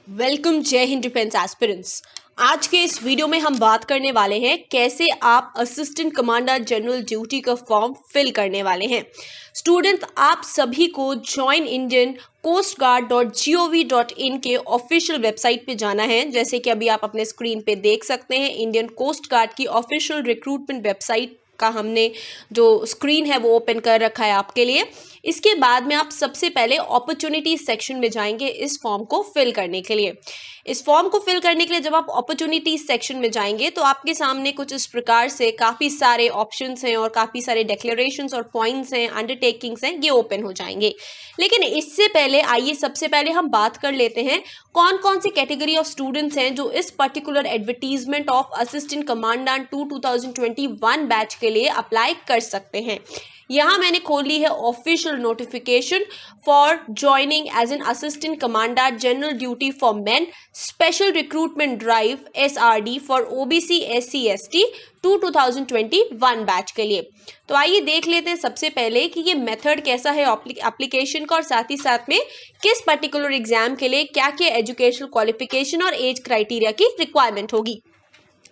Welcome जय Hind defence aspirants. आज के इस वीडियो में हम बात करने वाले हैं कैसे आप असिस्टेंट कमांडर जनरल ड्यूटी का फॉर्म फिल करने वाले हैं। स्टूडेंट, आप सभी को ज्वाइन इंडियन coastguard.gov.in के ऑफिशियल वेबसाइट पे जाना है। जैसे कि अभी आप अपने स्क्रीन पे देख सकते हैं, इंडियन कोस्ट गार्ड की ऑफिशियल रिक्रूटमेंट वेबसाइट का हमने जो स्क्रीन है वो ओपन कर रखा है आपके लिए। इसके बाद में आप सबसे पहले अपॉर्चुनिटी सेक्शन में जाएंगे इस फॉर्म को फिल करने के लिए। इस फॉर्म को फिल करने के लिए जब आप अपॉर्चुनिटी सेक्शन में जाएंगे तो आपके सामने कुछ इस प्रकार से काफ़ी सारे ऑप्शंस हैं और काफ़ी सारे डिक्लेरेशंस और पॉइंट्स हैं, अंडरटेकिंग्स हैं, ये ओपन हो जाएंगे। लेकिन इससे पहले आइए सबसे पहले हम बात कर लेते हैं कौन कौन सी कैटेगरी ऑफ स्टूडेंट्स हैं जो इस particular advertisement of assistant commandant 2021 batch के लिए अप्लाई कर सकते हैं। यहाँ मैंने खोली है official notification for joining as an assistant commandant general duty for men special recruitment drive SRD फॉर OBC SC ST 2021 बैच के लिए। तो आइए देख लेते हैं सबसे पहले कि ये मेथड कैसा है एप्लीकेशन का और साथ ही साथ में किस पर्टिकुलर एग्जाम के लिए क्या क्या एजुकेशनल क्वालिफिकेशन और एज क्राइटेरिया की रिक्वायरमेंट होगी।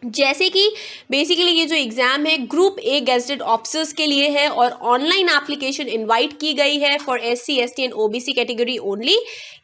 जैसे कि बेसिकली ये जो एग्ज़ाम है ग्रुप ए गेजेटेड ऑफिसर्स के लिए है और ऑनलाइन एप्लीकेशन इनवाइट की गई है for SC ST and OBC category only.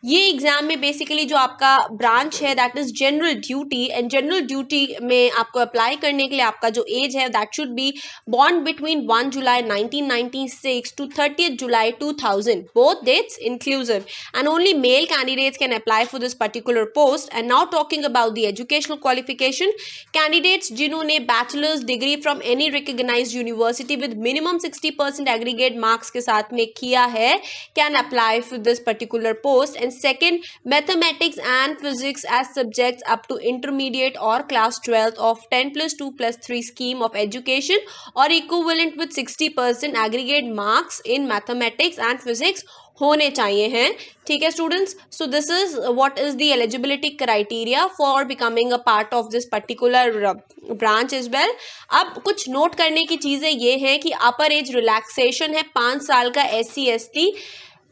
ये एग्ज़ाम में बेसिकली जो आपका ब्रांच है that is general duty, and general duty में आपको अप्लाई करने के लिए आपका जो एज है that should be born between 1 July 1996 to 30 July 2000, both dates inclusive, and only male candidates can apply for this particular post. And now talking about the educational qualification, candidates जिन्होंने bachelor's degree from any recognised university with minimum 60% aggregate marks के साथ में किया है can apply for this particular post. And second, mathematics and physics as subjects up to intermediate और class 12th of 10+2+3 scheme of education और equivalent with 60% aggregate marks in mathematics and physics होने चाहिए हैं। ठीक है students, so this is what is the eligibility criteria for becoming a part of this particular branch as well. अब कुछ note करने की चीज़ें ये हैं कि अपर एज रिलैक्सेशन है 5 साल का SC ST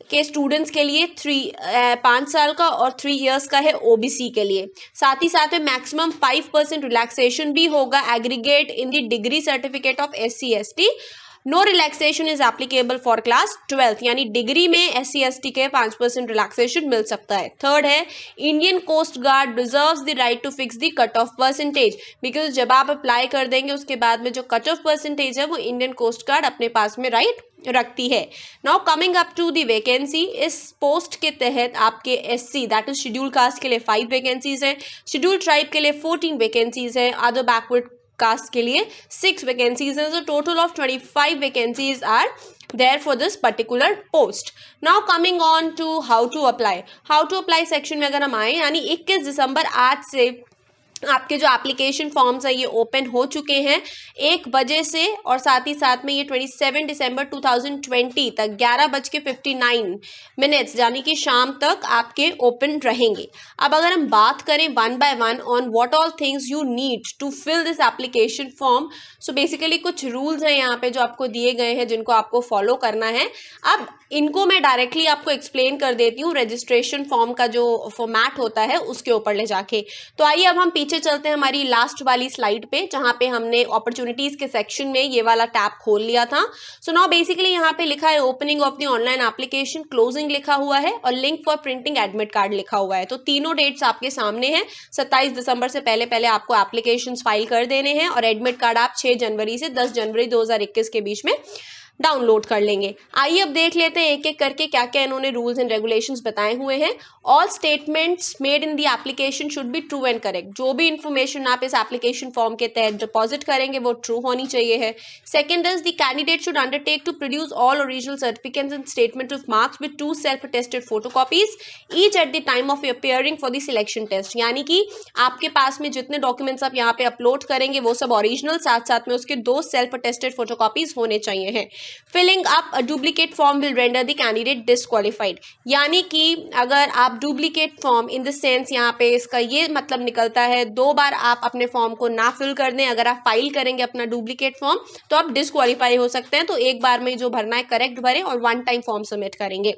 के स्टूडेंट्स के लिए, 5 साल का और 3 इयर्स का है OBC के लिए। साथ ही साथ में मैक्सिमम 5% रिलैक्सेशन भी होगा aggregate in the degree certificate of SC ST। No relaxation is applicable for class 12th, यानी डिग्री में SC ST के 5% रिलैक्सेशन मिल सकता है। थर्ड है, Indian coast guard reserves the right to fix the cut off percentage, because जब आप apply कर देंगे उसके बाद में जो कट ऑफ परसेंटेज है वो इंडियन कोस्ट गार्ड अपने पास में राइट रखती है। Now coming up to the vacancy, इस पोस्ट के तहत आपके SC that is schedule caste के लिए 5 वैकेंसीज हैं, शेड्यूल ट्राइब के लिए 14 वैकेंसीज हैं, अदर बैकवर्ड कास्ट के लिए 6 वैकेंसीज हैं। So total of 25 vacancies are there for this particular post. Now coming on to how to apply. How to apply section में अगर हम आए, यानी 21 दिसंबर आज से आपके जो एप्लीकेशन फॉर्म्स हैं ये ओपन हो चुके हैं 1 बजे से, और साथ ही साथ में ये 27 दिसंबर 2020 तक 11:59 यानी कि शाम तक आपके ओपन रहेंगे। अब अगर हम बात करें one by one on what all things you need to fill this application form, so basically कुछ रूल्स हैं यहाँ पे जो आपको दिए गए हैं जिनको आपको फॉलो करना है। अब इनको मैं डायरेक्टली आपको एक्सप्लेन कर देती हूँ रजिस्ट्रेशन फॉर्म का जो फॉर्मेट होता है उसके ऊपर ले जाके। तो आइए अब हम पीछे चलते हैं हमारी लास्ट वाली स्लाइड पे जहाँ पे हमने अपॉर्चुनिटीज के सेक्शन में ये वाला टैब खोल लिया था। सो नाउ बेसिकली यहाँ पे लिखा है opening of the online application, closing लिखा हुआ है और link for printing admit card लिखा हुआ है। तो तीनों डेट्स आपके सामने हैं। 27 दिसंबर से पहले पहले आपको एप्लीकेशन फाइल कर देने हैं और एडमिट कार्ड आप 6 जनवरी से 10 जनवरी 2021 के बीच में डाउनलोड कर लेंगे। आइए अब देख लेते हैं एक एक करके क्या क्या इन्होंने रूल्स एंड रेगुलेशंस बताए हुए हैं। All statements made in the application should be true and correct. जो भी इंफॉर्मेशन आप इस एप्लीकेशन फॉर्म के तहत डिपॉजिट करेंगे वो ट्रू होनी चाहिए है। Second is the candidate should undertake to produce all original certificates and statement of marks with 2 self attested photocopies each at the time of appearing for the selection test, यानी कि आपके पास में जितने डॉक्यूमेंट्स आप यहाँ पे अपलोड करेंगे वो सब ओरिजिनल, साथ साथ में उसके 2 सेल्फ अटेस्टेड फोटोकॉपीज होने चाहिए हैं। Filling up a duplicate form will render the candidate disqualified, यानी कि अगर आप duplicate form in the sense यहाँ पे इसका ये मतलब निकलता है 2 बार आप अपने फॉर्म को ना फिल कर दें, अगर आप फाइल करेंगे अपना डुप्लीकेट फॉर्म तो आप डिस्क्वालीफाई हो सकते हैं। तो एक बार में जो भरना है करेक्ट भरें और 1 टाइम फॉर्म सबमिट करेंगे।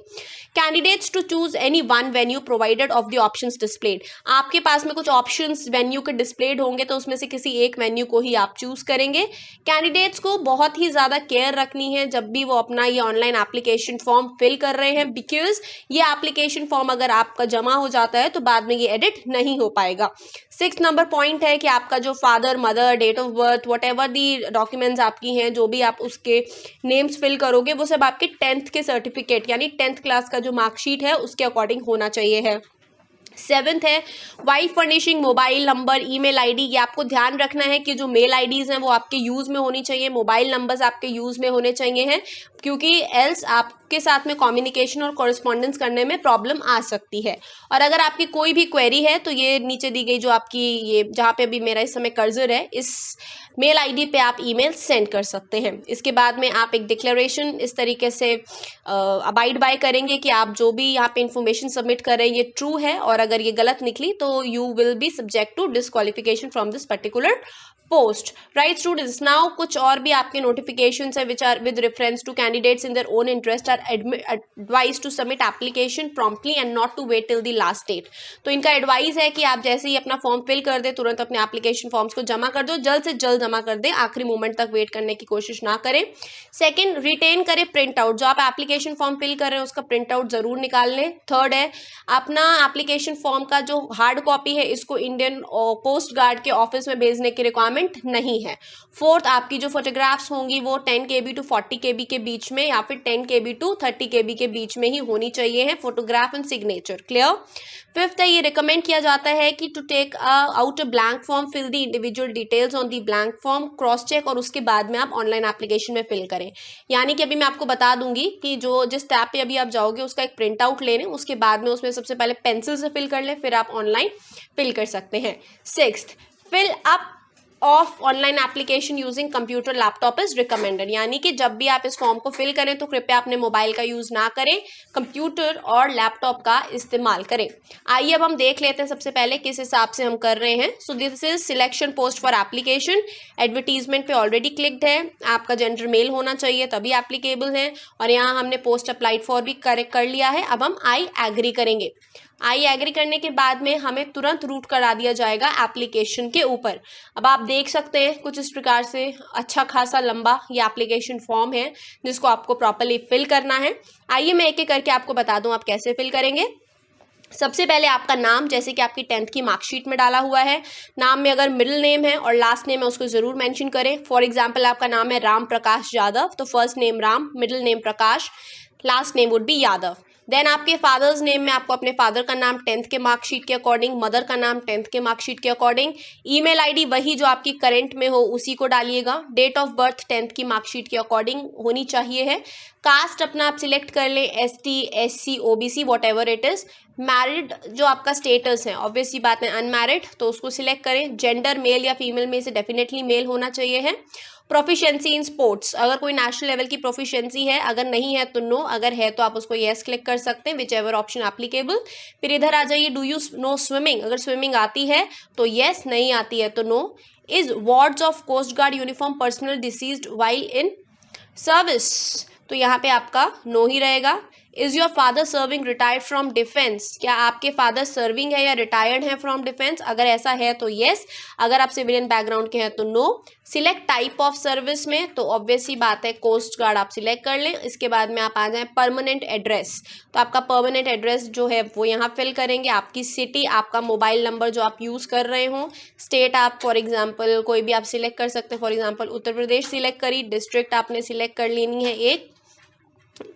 Candidates to choose any one venue provided of the options displayed, आपके पास में कुछ ऑप्शंस वेन्यू के डिस्प्लेड होंगे तो उसमें से किसी एक वेन्यू को ही आप चूज करेंगे। कैंडिडेट्स को बहुत ही ज़्यादा केयर रखनी है जब भी वो अपना ये ऑनलाइन एप्लीकेशन फॉर्म फिल कर रहे हैं, बिकॉज ये एप्लीकेशन फॉर्म अगर आपका जमा हो जाता है तो बाद में ये एडिट नहीं हो पाएगा। 6 नंबर पॉइंट है कि आपका जो father mother date of birth whatever the documents आपकी हैं, जो भी आप उसके नेम्स फिल करोगे वो सब आपके 10th के सर्टिफिकेट यानी 10th क्लास का जो मार्कशीट है उसके अकॉर्डिंग होना चाहिए है। 7th है wife furnishing mobile number email ID, ये आपको ध्यान रखना है कि जो मेल आईडीज़ हैं वो आपके यूज़ में होनी चाहिए, मोबाइल नंबर्स आपके यूज़ में होने चाहिए हैं, क्योंकि एल्स आपके साथ में कम्युनिकेशन और कॉरेस्पॉन्डेंस करने में प्रॉब्लम आ सकती है। और अगर आपकी कोई भी क्वेरी है तो ये नीचे दी गई जो आपकी ये जहाँ पे अभी मेरा इस समय कर्सर है इस मेल आईडी पे आप ईमेल सेंड कर सकते हैं। इसके बाद में आप एक डिक्लेरेशन इस तरीके से अबाइड बाय करेंगे कि आप जो भी यहाँ पे इंफॉर्मेशन सबमिट कर रहे हैं ये ट्रू है, और अगर ये गलत निकली तो you will be subject to disqualification from this particular post. Right students, now कुछ और भी आपके नोटिफिकेशंस है which are with reference to candidates in their own interest are advised to submit application promptly and not to wait till the last date. तो इनका advice है कि आप जैसे ही अपना फॉर्म फिल कर दे तुरंत अपने एप्लीकेशन फॉर्म्स को जमा कर दो, जल्द से जल्द जमा कर दें, आखिरी मोमेंट तक वेट करने की कोशिश ना करें। सेकेंड, रिटेन करें प्रिंट आउट, जो आप एप्लीकेशन फॉर्म फिल कर रहे हैं उसका प्रिंट आउट जरूर निकाल लें। थर्ड है अपना एप्लीकेशन फॉर्म का जो हार्ड कॉपी है इसको इंडियन कोस्ट गार्ड के ऑफिस में भेजने की रिक्वायरमेंट नहीं है। फोर्थ, आपकी जो फोटोग्राफ्स होंगी वो 10 KB टू 40 KB के बीच में या फिर 10 KB टू 30 KB के बीच में ही होनी चाहिए है, photograph and signature. Clear. Fifth है ये रिकमेंड किया जाता है कि to take out a blank form, fill the individual details on the blank form, cross check और उसके बाद में आप ऑनलाइन एप्लीकेशन में फिल करें। यानी कि अभी मैं आपको बता दूंगी कि जो जिस टैब पे अभी आप जाओगे उसका एक प्रिंट आउट ले लें, उसके बाद में उसमें सबसे पहले पेंसिल से फिल कर लें, फिर आप ऑनलाइन फिल कर सकते हैं। Sixth, fill up of online application using computer laptop is recommended, यानी कि जब भी आप इस फॉर्म को फिल करें तो कृपया अपने मोबाइल का यूज ना करें, कंप्यूटर और लैपटॉप का इस्तेमाल करें। आइए अब हम देख लेते हैं सबसे पहले किस हिसाब से हम कर रहे हैं। सो this is selection post for application, advertisement पे ऑलरेडी क्लिक्ड है, आपका जेंडर मेल होना चाहिए तभी एप्लीकेबल है, और यहाँ हमने पोस्ट अप्लाइड फॉर भी करेक्ट कर लिया है। अब हम आई एग्री करेंगे। आई एग्री करने के बाद में हमें तुरंत रूट करा दिया जाएगा एप्लीकेशन के ऊपर। अब आप देख सकते हैं कुछ इस प्रकार से अच्छा खासा लंबा ये एप्लीकेशन फॉर्म है जिसको आपको प्रॉपर्ली फिल करना है। आइए मैं एक एक करके आपको बता दूं आप कैसे फिल करेंगे। सबसे पहले आपका नाम, जैसे कि आपकी 10th की मार्कशीट में डाला हुआ है, नाम में अगर मिडिल नेम है और लास्ट नेम है उसको जरूर मेंशन करें। फॉर एग्जांपल आपका नाम है राम प्रकाश यादव, तो first name Ram, middle name Prakash, last name would be Yadav. Then आपके फादर्स नेम में आपको अपने फादर का नाम 10th के मार्कशीट के अकॉर्डिंग, मदर का नाम 10th के मार्कशीट के अकॉर्डिंग, ईमेल आईडी वही जो आपकी करंट में हो उसी को डालिएगा, डेट ऑफ बर्थ 10th की मार्कशीट के अकॉर्डिंग होनी चाहिए है। कास्ट अपना आप सिलेक्ट कर लें, ST SC OBC what ever it is. Married जो आपका स्टेटस है, ऑब्वियसली बात है अनमैरिड, तो उसको सिलेक्ट करें। जेंडर मेल या फीमेल में से डेफिनेटली मेल होना चाहिए है। प्रोफिशिएंसी इन स्पोर्ट्स, अगर कोई नेशनल लेवल की प्रोफिशिएंसी है, अगर नहीं है तो नो, अगर है तो आप उसको येस क्लिक कर सकते हैं, विच एवर ऑप्शन एप्लीकेबल। फिर इधर आ जाइए, डू यू नो स्विमिंग, अगर स्विमिंग आती है तो येस, नहीं आती है तो no. Is wards of coast guard uniform personnel deceased while in service, तो यहाँ पे आपका नो ही रहेगा। Is your father serving retired from defence, क्या आपके फादर सर्विंग है या रिटायर्ड है फ्रॉम डिफेंस, अगर ऐसा है तो येस, अगर आप सिविलियन बैकग्राउंड के हैं तो no. Select type of service में तो ऑब्वियसली बात है कोस्ट गार्ड आप सिलेक्ट कर लें। इसके बाद में आप आ जाएं परमानेंट एड्रेस, तो आपका परमानेंट एड्रेस जो है वो यहाँ फिल करेंगे, आपकी सिटी, आपका मोबाइल नंबर जो आप यूज़ कर रहे हो, स्टेट आप फॉर एग्जाम्पल कोई भी आप सिलेक्ट कर सकते हैं, for example Uttar Pradesh select करी, डिस्ट्रिक्ट आपने सिलेक्ट कर लेनी है एक,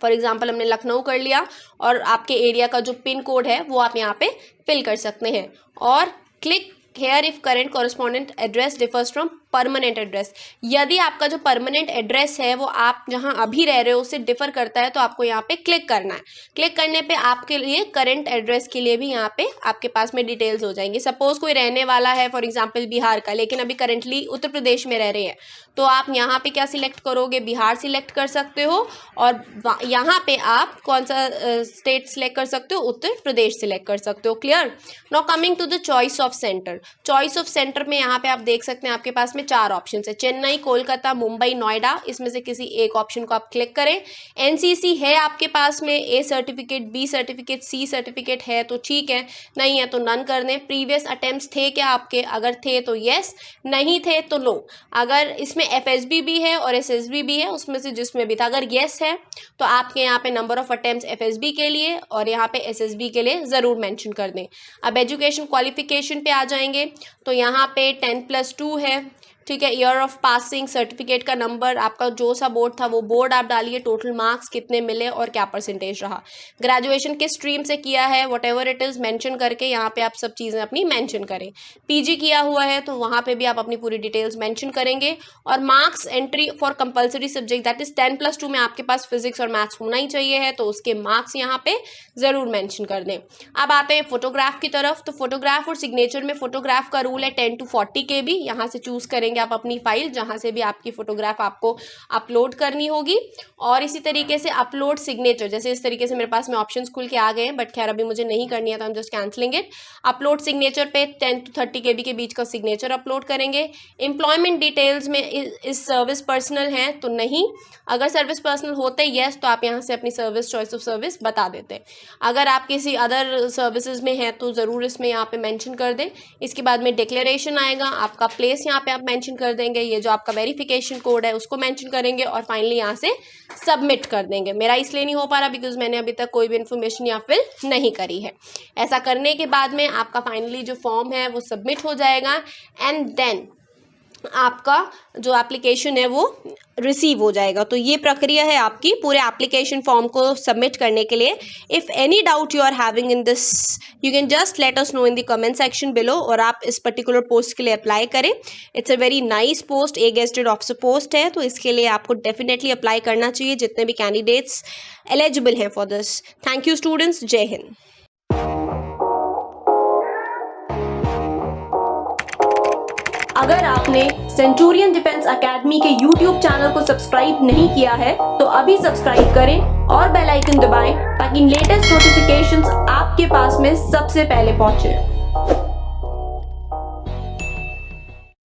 फॉर एग्जाम्पल हमने लखनऊ कर लिया, और आपके एरिया का जो पिन कोड है वो आप यहाँ पे फिल कर सकते हैं। और click here if current correspondent address differs from permanent address. यदि आपका जो परमानेंट एड्रेस है वो आप जहां अभी रह रहे हो उससे डिफर करता है तो आपको यहाँ पे क्लिक करना है। क्लिक करने पे आपके लिए करंट एड्रेस के लिए भी यहाँ पे आपके पास में डिटेल्स हो जाएंगी। सपोज कोई रहने वाला है फॉर एग्जांपल बिहार का, लेकिन अभी करंटली उत्तर प्रदेश में रह रहे हैं, तो आप यहाँ पे क्या सिलेक्ट करोगे, बिहार सिलेक्ट कर सकते हो, और यहाँ पे आप कौन सा स्टेट सिलेक्ट कर सकते हो, उत्तर प्रदेश सिलेक्ट कर सकते हो। Clear. Now coming to the choice of centre. Choice of centre में यहाँ पे आप देख सकते हैं आपके पास में 4 ऑप्शन है, चेन्नई, कोलकाता, मुंबई, नोएडा। इसमें से किसी एक ऑप्शन को आप क्लिक करें। एनसीसी है आपके पास में, A certificate, B certificate, C certificate है तो ठीक है, नहीं है तो नन कर दें। प्रीवियस अटेम्प्ट्स थे क्या आपके, अगर थे तो येस, नहीं थे तो नो। अगर इसमें एफएसबी भी है और एसएसबी भी है, उसमें से जिसमें भी था, अगर येस है तो आपके यहाँ पे नंबर ऑफ अटेम्प्ट्स एफएसबी के लिए और यहाँ पे एसएसबी के लिए ज़रूर मेंशन कर दें। अब एजुकेशन क्वालिफिकेशन पे आ जाएंगे तो यहाँ पे 10+2 है, ठीक है। ईयर ऑफ पासिंग, सर्टिफिकेट का नंबर, आपका जो सा बोर्ड था वो बोर्ड आप डालिए, टोटल मार्क्स कितने मिले और क्या परसेंटेज रहा, ग्रेजुएशन किस स्ट्रीम से किया है, what ever it is mention करके यहाँ पे आप सब चीज़ें अपनी मेंशन करें। पीजी किया हुआ है तो वहाँ पे भी आप अपनी पूरी डिटेल्स मेंशन करेंगे। और marks entry for compulsory subject that is 10+2 में आपके पास फिजिक्स और मैथ्स होना ही चाहिए है, तो उसके मार्क्स यहाँ पे ज़रूर मैंशन कर दें। अब आते हैं फोटोग्राफ की तरफ। तो फोटोग्राफ और सिग्नेचर में फोटोग्राफ का रूल है 10 to 40 KB। यहाँ से चूज़ करेंगे आप अपनी फाइल जहाँ से भी आपकी फोटोग्राफ आपको अपलोड करनी होगी। और इसी तरीके से अपलोड सिग्नेचर, जैसे इस तरीके से मेरे पास में ऑप्शंस खुल के आ गए हैं, बट खैर अभी मुझे नहीं करनी है तो हम just cancelling it. Upload signature पे 10 to 30 KB के बीच का सिग्नेचर अपलोड करेंगे। एम्प्लॉयमेंट डिटेल्स में इस सर्विस पर्सनल हैं तो नहीं, अगर सर्विस पर्सनल होते येस तो आप यहाँ से अपनी सर्विस, चॉइस ऑफ सर्विस बता देते। अगर आप किसी अदर सर्विसेज में हैं तो ज़रूर इसमें यहाँ पे मेंशन कर दें। इसके बाद में डिक्लेरेशन आएगा, आपका प्लेस यहाँ पे आप मेंशन कर देंगे, ये जो आपका वेरिफिकेशन कोड है उसको मेंशन करेंगे और फाइनली यहाँ से सबमिट कर देंगे। मेरा इसलिए नहीं हो पा रहा बिकॉज मैंने अभी तक कोई भी इन्फॉर्मेशन यहाँ फिल नहीं करी है। ऐसा करने के बाद में आपका फाइनली जो फॉर्म है वो सबमिट हो जाएगा एंड देन आपका जो एप्लीकेशन है वो रिसीव हो जाएगा। तो ये प्रक्रिया है आपकी पूरे एप्लीकेशन फॉर्म को सबमिट करने के लिए। If any doubt you are having in this you can just let us know in the comment section below, और आप इस पर्टिकुलर पोस्ट के लिए अप्लाई करें। It's a very nice post, a gazetted officer post है, तो इसके लिए आपको डेफिनेटली अप्लाई करना चाहिए जितने भी कैंडिडेट्स एलिजिबल हैं for this. Thank you students, जय हिंद। अगर आपने सेंचुरियन डिफेंस एकेडमी के YouTube चैनल को सब्सक्राइब नहीं किया है तो अभी सब्सक्राइब करें और बेल आइकन दबाएं ताकि लेटेस्ट नोटिफिकेशंस आपके पास में सबसे पहले पहुंचे।